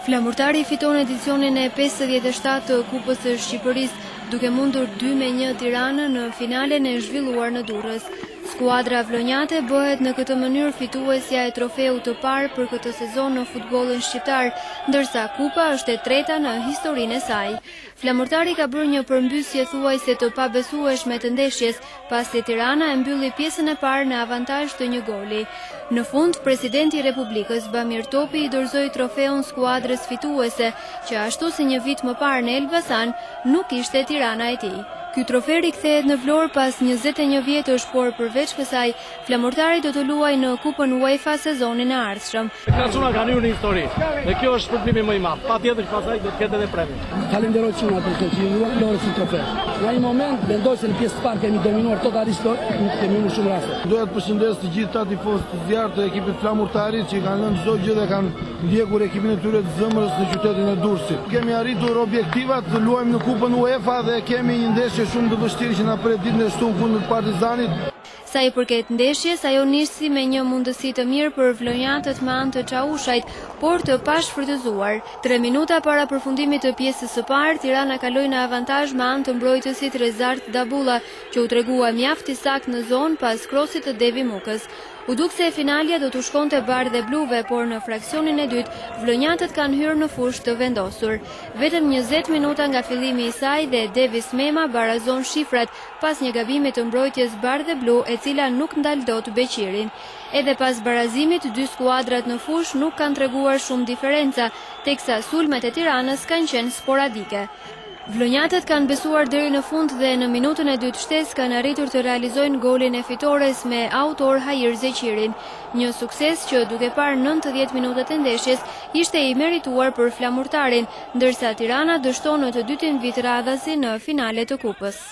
Flamurtari fiton edicionin e 57 të Kupës së Shqipërisë, duke mundur 2-1 Tiranën në finalen e zhvilluar në Durrës. Skuadra vlonjate bëhet në këtë mënyrë fituesja e trofeut të parë për këtë sezon në futbollin shqiptar, ndërsa kupa është e treta në historinë e saj. Flamurtari ka bërë një përmbysje thuajse të pabesueshme të ndeshjes, pasi Tirana e mbylli pjesën e parë në avantazh të 1 goli. Në fund, presidenti i Republikës Bamir Topi i dorëzoi trofeun skuadrës fituese, që ashtu si një vit më parë në Elbasan, nuk ishte Tirana e tij. Ky trofe rikthehet në Vlorë pas 21 vjetësh, por përveç kësaj, flamurtari do të luajë në Kupën UEFA sezonin e ardhshëm. Çuna kanë hyrë në histori. Dhe kjo është shpërblimi më i madh. Patjetër pastaj do të ketë edhe premje. Falenderoj çuna për këtë që i luajnë si trofe. Në një moment mendoj se në pjesë të parë kemi dominuar totalisht, kemi në shumë raste. Doja të përshëndes të gjithë ta tifozët të zjarrt të ekipit flamurtarit që kanë lënë çdo gjë dhe kanë ndjekur ekipin e tyre të zëmrës në qytetin e Durrësit. Kemi arritur objektivat, të luajmë në Kupën UEFA dhe kemi një ndeshje shumë të vështirë që na pret ditën e shtunë kundër Partizanit. Sa i përket ndeshjes, ajo nisi me një mundësi të mirë për vlonjatët me anë të Çaushajt, por të pashfrytëzuar. 3 minuta para përfundimit të pjesës së parë, Tirana kaloi në avantazh me anë të mbrojtësit Rezart Dabulla, që u tregua mjaft i saktë në zonë pas krosit të Devi Mukës. U duk se finalja do të shkonte bardhë dhe bluve, por në fraksionin e dytë, vlonjatët kanë hyrë në fushë të vendosur. Vetëm 20 minuta nga fillimi i saj dhe Devis Mema barazon shifrat pas një gabimi të mbrojtjes bardhë dhe blu, e cila nuk ndal dot Beqirin. Edhe pas barazimit, 2 skuadrat në fushë nuk kanë treguar shumë diferenca, teksa sulmet e Tiranës kanë qenë sporadike. Vlonjatët kanë besuar deri në fund dhe në minutën e dytë shtesë kanë arritur të realizojnë golin e fitores me autor Hajir Zeqirin, një sukses që duke parë 90 minutat e ndeshjes ishte i merituar për flamurtarin, ndërsa Tirana dështon në të dytin vit radhasi në finale të kupës.